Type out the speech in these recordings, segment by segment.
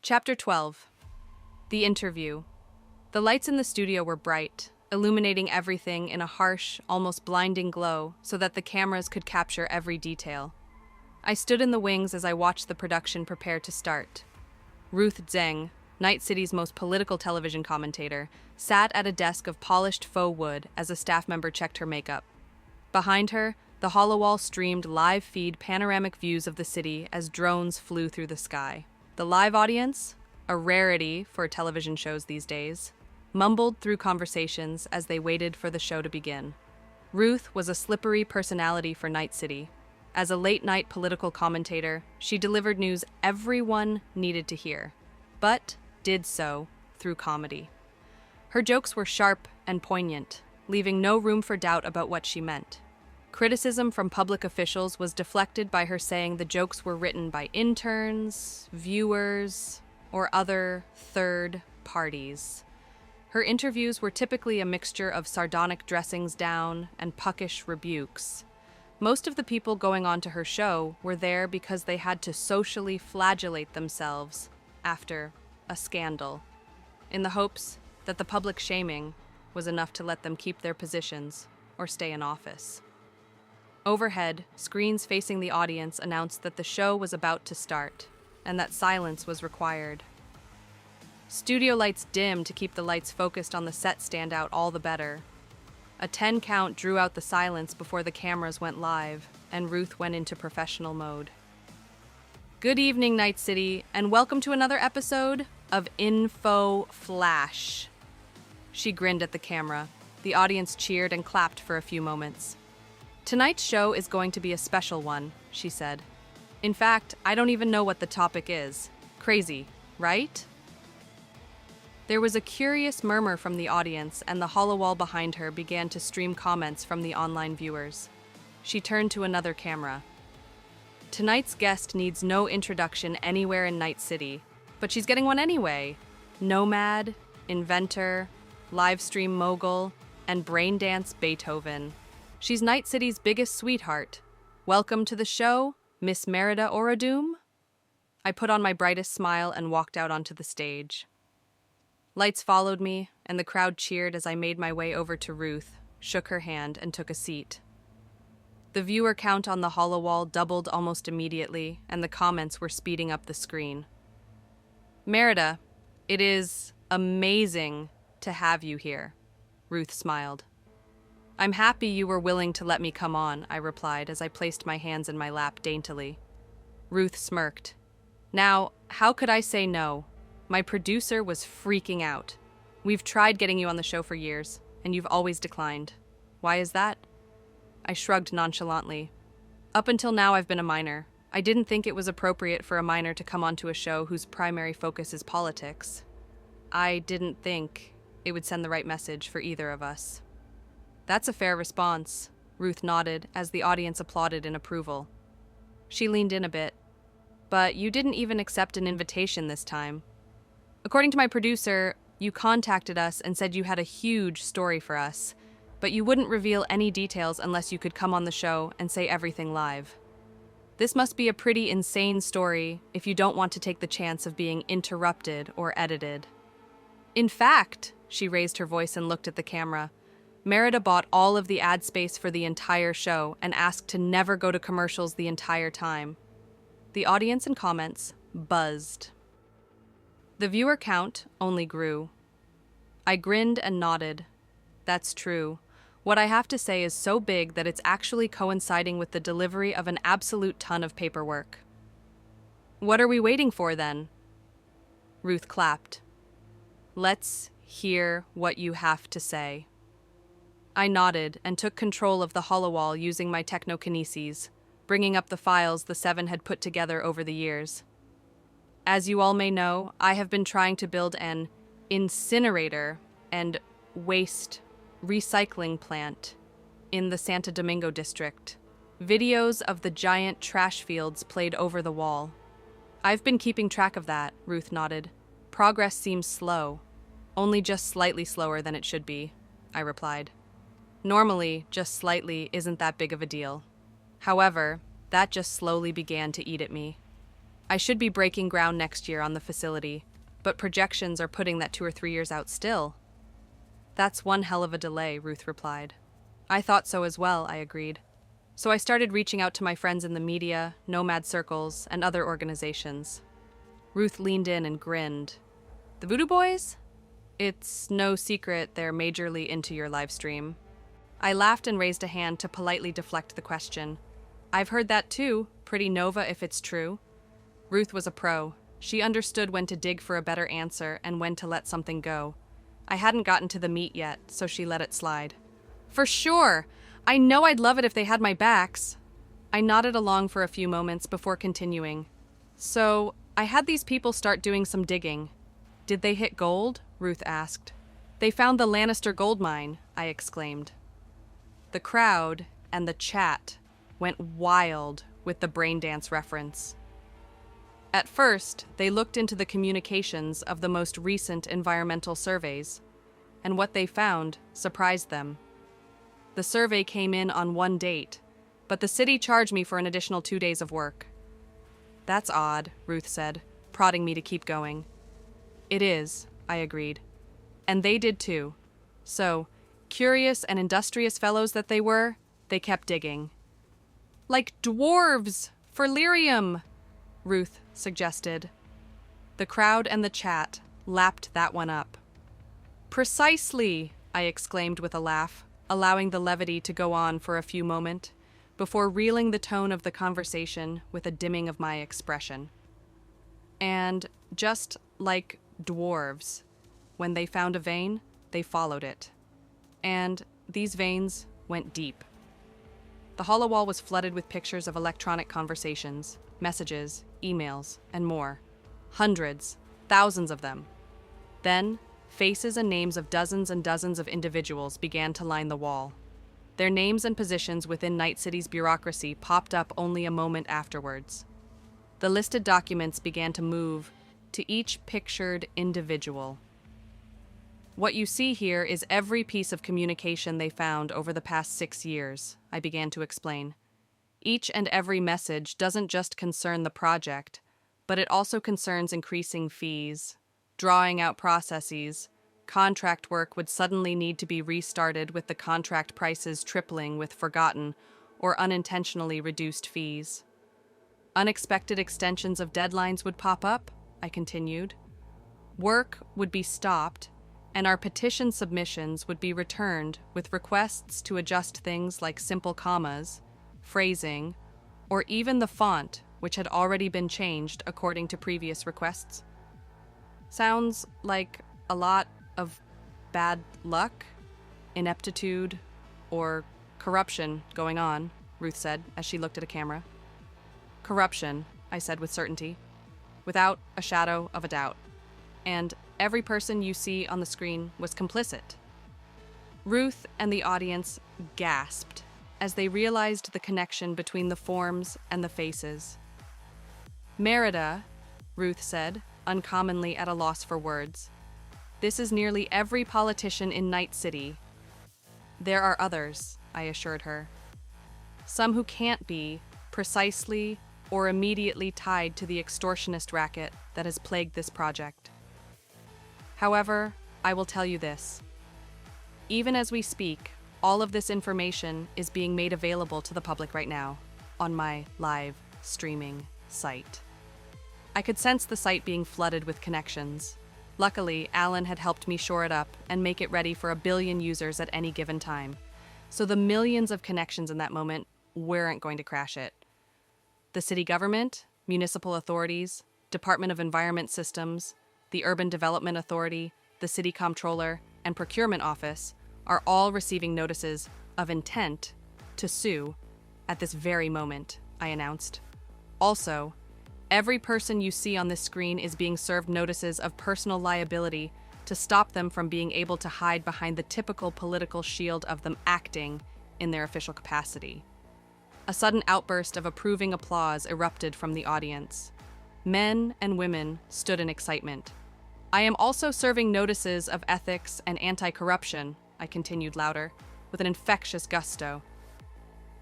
Chapter 12. The Interview. The lights in the studio were bright, illuminating everything in a harsh, almost blinding glow so that the cameras could capture every detail. I stood in the wings as I watched the production prepare to start. Ruth Zheng, Night City's most political television commentator, sat at a desk of polished faux wood as a staff member checked her makeup. Behind her, the hollow wall streamed live-feed panoramic views of the city as drones flew through the sky. The live audience, a rarity for television shows these days, mumbled through conversations as they waited for the show to begin. Ruth was a slippery personality for Night City. As a late-night political commentator, she delivered news everyone needed to hear, but did so through comedy. Her jokes were sharp and poignant, leaving no room for doubt about what she meant. Criticism from public officials was deflected by her saying the jokes were written by interns, viewers, or other third parties. Her interviews were typically a mixture of sardonic dressings down and puckish rebukes. Most of the people going on to her show were there because they had to socially flagellate themselves after a scandal, in the hopes that the public shaming was enough to let them keep their positions or stay in office. Overhead, screens facing the audience announced that the show was about to start, and that silence was required. Studio lights dimmed to keep the lights focused on the set stand out all the better. A 10 count drew out the silence before the cameras went live, and Ruth went into professional mode. Good evening, Night City, and welcome to another episode of Info Flash. She grinned at the camera. The audience cheered and clapped for a few moments. Tonight's show is going to be a special one, she said. In fact, I don't even know what the topic is. Crazy, right? There was a curious murmur from the audience, and the hollow wall behind her began to stream comments from the online viewers. She turned to another camera. Tonight's guest needs no introduction anywhere in Night City, but she's getting one anyway. Nomad, inventor, live stream mogul, and braindance Beethoven. She's Night City's biggest sweetheart. Welcome to the show, Miss Merida Oradoom. I put on my brightest smile and walked out onto the stage. Lights followed me, and the crowd cheered as I made my way over to Ruth, shook her hand, and took a seat. The viewer count on the hollow wall doubled almost immediately, and the comments were speeding up the screen. Merida, it is amazing to have you here, Ruth smiled. I'm happy you were willing to let me come on, I replied as I placed my hands in my lap daintily. Ruth smirked. Now, how could I say no? My producer was freaking out. We've tried getting you on the show for years, and you've always declined. Why is that? I shrugged nonchalantly. Up until now, I've been a minor. I didn't think it was appropriate for a minor to come onto a show whose primary focus is politics. I didn't think it would send the right message for either of us. That's a fair response, Ruth nodded as the audience applauded in approval. She leaned in a bit. But you didn't even accept an invitation this time. According to my producer, you contacted us and said you had a huge story for us, but you wouldn't reveal any details unless you could come on the show and say everything live. This must be a pretty insane story if you don't want to take the chance of being interrupted or edited. In fact, she raised her voice and looked at the camera, Merida bought all of the ad space for the entire show and asked to never go to commercials the entire time. The audience and comments buzzed. The viewer count only grew. I grinned and nodded. That's true. What I have to say is so big that it's actually coinciding with the delivery of an absolute ton of paperwork. What are we waiting for then? Ruth clapped. Let's hear what you have to say. I nodded and took control of the hollow wall using my technokinesis, bringing up the files the Seven had put together over the years. As you all may know, I have been trying to build an incinerator and waste recycling plant in the Santo Domingo district. Videos of the giant trash fields played over the wall. I've been keeping track of that, Ruth nodded. Progress seems slow. Only just slightly slower than it should be, I replied. Normally, just slightly isn't that big of a deal. However, that just slowly began to eat at me. I should be breaking ground next year on the facility, but projections are putting that 2 or 3 years out still. That's one hell of a delay, Ruth replied. I thought so as well, I agreed. So I started reaching out to my friends in the media, nomad circles, and other organizations. Ruth leaned in and grinned. The Voodoo Boys? It's no secret they're majorly into your live stream. I laughed and raised a hand to politely deflect the question. I've heard that too, pretty nova if it's true. Ruth was a pro. She understood when to dig for a better answer and when to let something go. I hadn't gotten to the meat yet, so she let it slide. For sure! I know I'd love it if they had my backs. I nodded along for a few moments before continuing. So, I had these people start doing some digging. Did they hit gold? Ruth asked. They found the Lannister gold mine, I exclaimed. The crowd and the chat went wild with the braindance reference. At first, they looked into the communications of the most recent environmental surveys, and what they found surprised them. The survey came in on one date, but the city charged me for an additional 2 days of work. That's odd, Ruth said, prodding me to keep going. It is, I agreed. And they did too. So, curious and industrious fellows that they were, they kept digging. Like dwarves for lyrium, Ruth suggested. The crowd and the chat lapped that one up. Precisely, I exclaimed with a laugh, allowing the levity to go on for a few moments, before reeling the tone of the conversation with a dimming of my expression. And just like dwarves, when they found a vein, they followed it. And these veins went deep. The hollow wall was flooded with pictures of electronic conversations, messages, emails, and more. Hundreds, thousands of them. Then, faces and names of dozens and dozens of individuals began to line the wall. Their names and positions within Night City's bureaucracy popped up only a moment afterwards. The listed documents began to move to each pictured individual. What you see here is every piece of communication they found over the past 6 years, I began to explain. Each and every message doesn't just concern the project, but it also concerns increasing fees, drawing out processes. Contract work would suddenly need to be restarted with the contract prices tripling with forgotten or unintentionally reduced fees. Unexpected extensions of deadlines would pop up, I continued. Work would be stopped, and our petition submissions would be returned with requests to adjust things like simple commas, phrasing, or even the font, which had already been changed according to previous requests. Sounds like a lot of bad luck, ineptitude, or corruption going on, Ruth said as she looked at a camera. Corruption, I said with certainty, without a shadow of a doubt. And every person you see on the screen was complicit. Ruth and the audience gasped as they realized the connection between the forms and the faces. Merida, Ruth said, uncommonly at a loss for words. This is nearly every politician in Night City. There are others, I assured her. Some who can't be precisely or immediately tied to the extortionist racket that has plagued this project. However, I will tell you this. Even as we speak, all of this information is being made available to the public right now on my live streaming site. I could sense the site being flooded with connections. Luckily, Alan had helped me shore it up and make it ready for 1 billion users at any given time. So the millions of connections in that moment weren't going to crash it. The city government, municipal authorities, Department of Environment Systems, the Urban Development Authority, the City Comptroller, and Procurement Office are all receiving notices of intent to sue at this very moment, I announced. Also, every person you see on this screen is being served notices of personal liability to stop them from being able to hide behind the typical political shield of them acting in their official capacity. A sudden outburst of approving applause erupted from the audience. Men and women stood in excitement. I am also serving notices of ethics and anti-corruption, I continued louder, with an infectious gusto.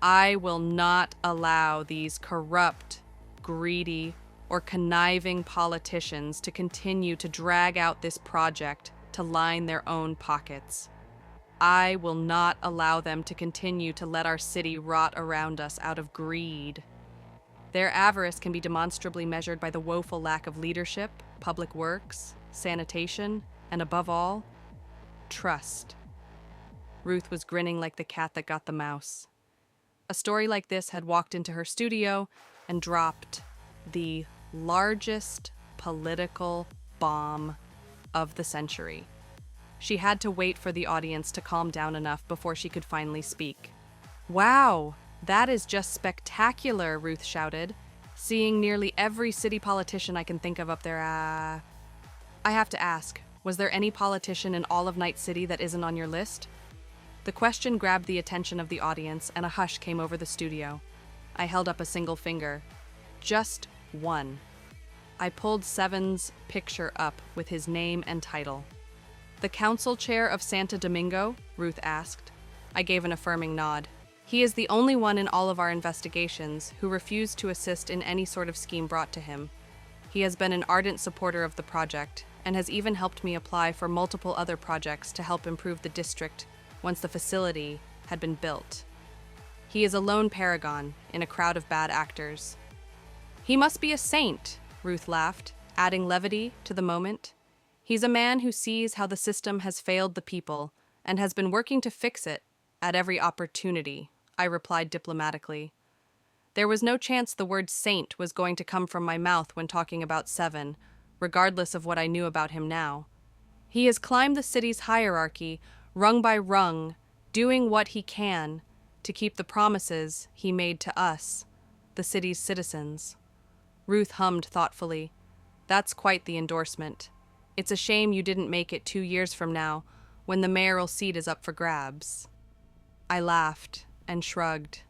I will not allow these corrupt, greedy, or conniving politicians to continue to drag out this project to line their own pockets. I will not allow them to continue to let our city rot around us out of greed. Their avarice can be demonstrably measured by the woeful lack of leadership, public works, sanitation, and above all, trust. Ruth was grinning like the cat that got the mouse. A story like this had walked into her studio and dropped the largest political bomb of the century. She had to wait for the audience to calm down enough before she could finally speak. "Wow, that is just spectacular," Ruth shouted, seeing nearly every city politician I can think of up there. I have to ask, was there any politician in all of Night City that isn't on your list? The question grabbed the attention of the audience, and a hush came over the studio. I held up a single finger. Just one. I pulled Seven's picture up with his name and title. "The council chair of Santo Domingo?" Ruth asked. I gave an affirming nod. "He is the only one in all of our investigations who refused to assist in any sort of scheme brought to him. He has been an ardent supporter of the project, and has even helped me apply for multiple other projects to help improve the district once the facility had been built. He is a lone paragon in a crowd of bad actors." "He must be a saint," Ruth laughed, adding levity to the moment. "He's a man who sees how the system has failed the people and has been working to fix it at every opportunity," I replied diplomatically. There was no chance the word saint was going to come from my mouth when talking about Seven, regardless of what I knew about him now. He has climbed the city's hierarchy, rung by rung, doing what he can to keep the promises he made to us, the city's citizens. Ruth hummed thoughtfully. "That's quite the endorsement. It's a shame you didn't make it 2 years from now, when the mayoral seat is up for grabs." I laughed and shrugged.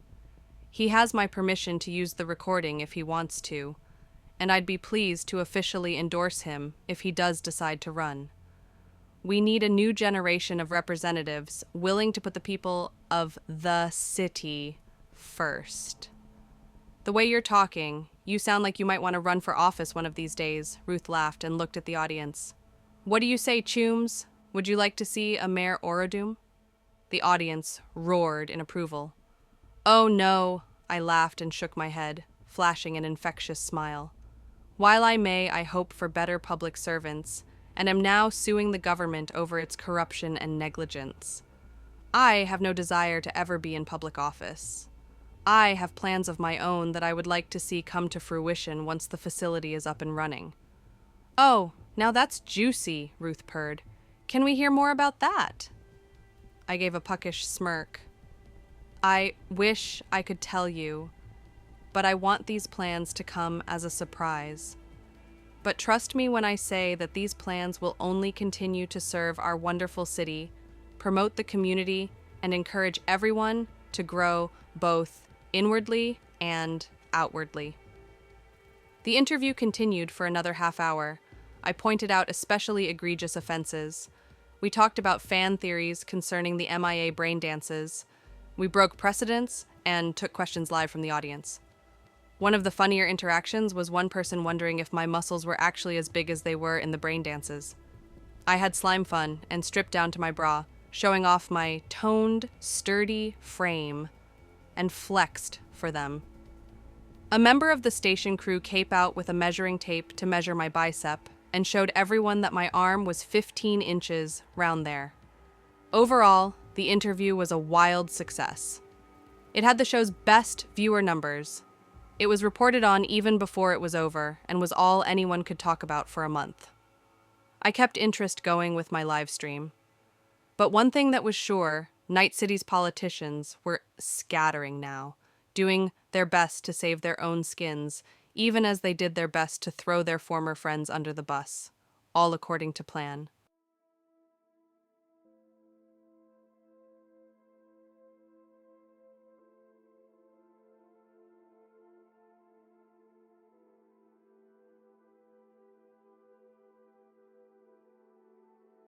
"He has my permission to use the recording if he wants to, and I'd be pleased to officially endorse him if he does decide to run. We need a new generation of representatives willing to put the people of the city first." "The way you're talking, you sound like you might want to run for office one of these days," Ruth laughed and looked at the audience. "What do you say, Chooms? Would you like to see a Mayor Oradum?" The audience roared in approval. "Oh no," I laughed and shook my head, flashing an infectious smile. "While I may, I hope for better public servants, and am now suing the government over its corruption and negligence. I have no desire to ever be in public office. I have plans of my own that I would like to see come to fruition once the facility is up and running." "Oh, now that's juicy," Ruth purred. "Can we hear more about that?" I gave a puckish smirk. "I wish I could tell you, but I want these plans to come as a surprise. But trust me when I say that these plans will only continue to serve our wonderful city, promote the community, and encourage everyone to grow both inwardly and outwardly." The interview continued for another half hour. I pointed out especially egregious offenses. We talked about fan theories concerning the MIA brain dances. We broke precedents and took questions live from the audience. One of the funnier interactions was one person wondering if my muscles were actually as big as they were in the brain dances. I had slime fun and stripped down to my bra, showing off my toned, sturdy frame, and flexed for them. A member of the station crew came out with a measuring tape to measure my bicep and showed everyone that my arm was 15 inches round there. Overall, the interview was a wild success. It had the show's best viewer numbers. It was reported on even before it was over and was all anyone could talk about for a month. I kept interest going with my live stream. But one thing that was sure, Night City's politicians were scattering now, doing their best to save their own skins, even as they did their best to throw their former friends under the bus, all according to plan.